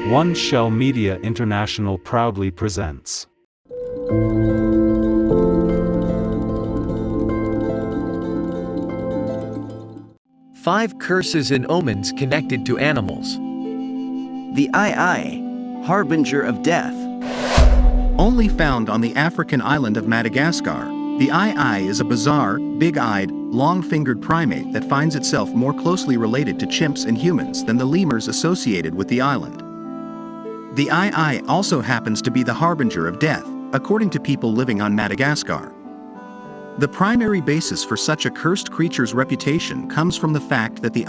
Oneshell Media International proudly presents 5 curses and omens connected to animals. The harbinger of death. Only found on the African island of Madagascar, the is a bizarre, big-eyed, long-fingered primate that finds itself more closely related to chimps and humans than the lemurs associated with the island. The also happens to be the harbinger of death, according to people living on Madagascar. The primary basis for such a cursed creature's reputation comes from the fact that the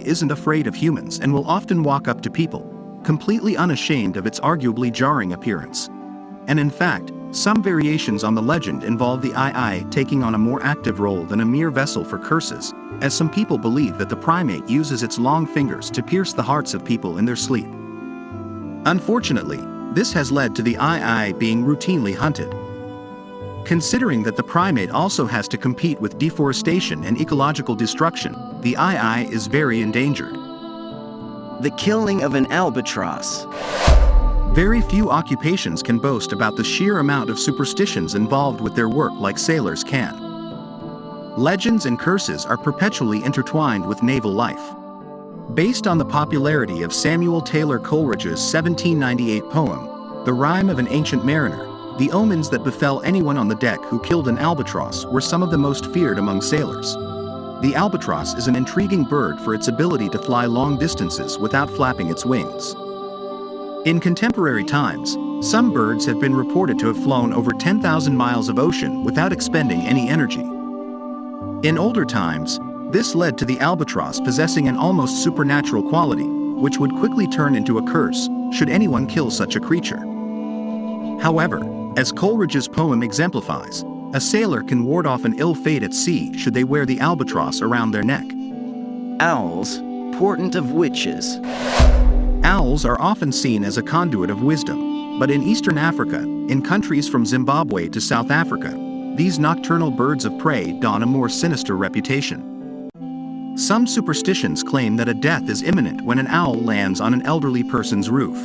isn't afraid of humans and will often walk up to people, completely unashamed of its arguably jarring appearance. And in fact, some variations on the legend involve the taking on a more active role than a mere vessel for curses, as some people believe that the primate uses its long fingers to pierce the hearts of people in their sleep. Unfortunately, this has led to the being routinely hunted. Considering that the primate also has to compete with deforestation and ecological destruction, the is very endangered. The killing of an albatross. Very few occupations can boast about the sheer amount of superstitions involved with their work like sailors can. Legends and curses are perpetually intertwined with naval life. Based on the popularity of Samuel Taylor Coleridge's 1798 poem, The Rime of an Ancient Mariner, the omens that befell anyone on the deck who killed an albatross were some of the most feared among sailors. The albatross is an intriguing bird for its ability to fly long distances without flapping its wings. In contemporary times, some birds have been reported to have flown over 10,000 miles of ocean without expending any energy. In older times, this led to the albatross possessing an almost supernatural quality, which would quickly turn into a curse should anyone kill such a creature. However, as Coleridge's poem exemplifies, a sailor can ward off an ill fate at sea should they wear the albatross around their neck. Owls, portent of witches. Owls are often seen as a conduit of wisdom, but in Eastern Africa, in countries from Zimbabwe to South Africa, these nocturnal birds of prey don a more sinister reputation. Some superstitions claim that a death is imminent when an owl lands on an elderly person's roof.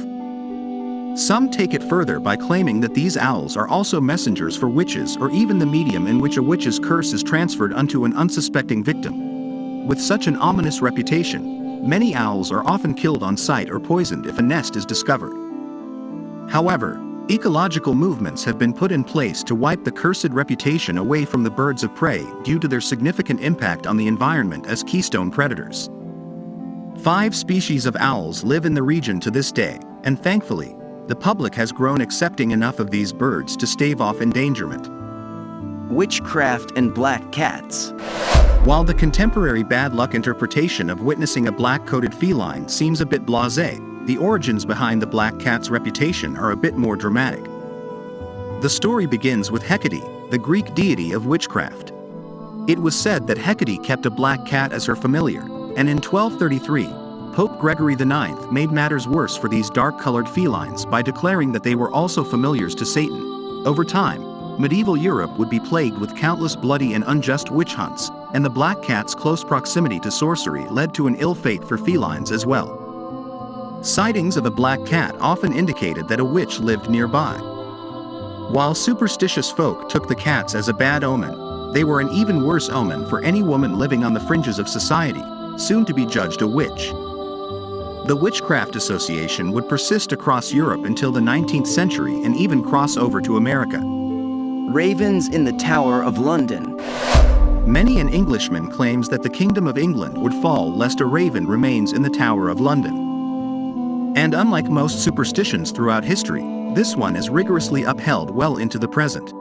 Some take it further by claiming that these owls are also messengers for witches or even the medium in which a witch's curse is transferred unto an unsuspecting victim. With such an ominous reputation, many owls are often killed on sight or poisoned if a nest is discovered. However, ecological movements have been put in place to wipe the cursed reputation away from the birds of prey due to their significant impact on the environment as keystone predators. 5 species of owls live in the region to this day, and thankfully, the public has grown accepting enough of these birds to stave off endangerment. Witchcraft and black cats. While the contemporary bad luck interpretation of witnessing a black-coated feline seems a bit blasé, the origins behind the black cat's reputation are a bit more dramatic. The story begins with Hecate, the Greek deity of witchcraft. It was said that Hecate kept a black cat as her familiar, and in 1233, Pope Gregory IX made matters worse for these dark-colored felines by declaring that they were also familiars to Satan. Over time, medieval Europe would be plagued with countless bloody and unjust witch hunts, and the black cat's close proximity to sorcery led to an ill fate for felines as well. Sightings of a black cat often indicated that a witch lived nearby. While superstitious folk took the cats as a bad omen, they were an even worse omen for any woman living on the fringes of society, soon to be judged a witch. The Witchcraft Association would persist across Europe until the 19th century and even cross over to America. Ravens in the Tower of London. Many an Englishman claims that the Kingdom of England would fall lest a raven remains in the Tower of London. And unlike most superstitions throughout history, this one is rigorously upheld well into the present.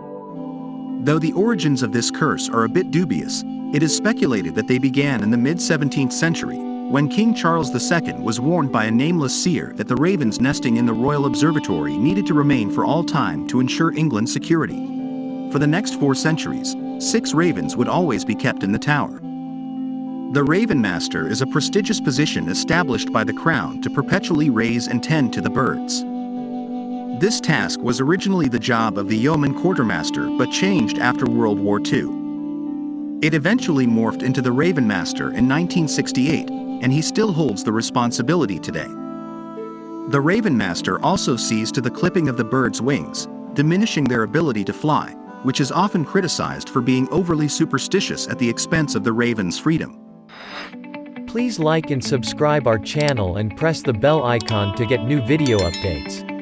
Though the origins of this curse are a bit dubious, it is speculated that they began in the mid-17th century, when King Charles II was warned by a nameless seer that the ravens nesting in the Royal Observatory needed to remain for all time to ensure England's security. For the next 4 centuries, 6 ravens would always be kept in the tower. The Raven Master is a prestigious position established by the Crown to perpetually raise and tend to the birds. This task was originally the job of the yeoman quartermaster but changed after World War II. It eventually morphed into the Raven Master in 1968, and he still holds the responsibility today. The Raven Master also sees to the clipping of the bird's wings, diminishing their ability to fly, which is often criticized for being overly superstitious at the expense of the raven's freedom. Please like and subscribe our channel and press the bell icon to get new video updates.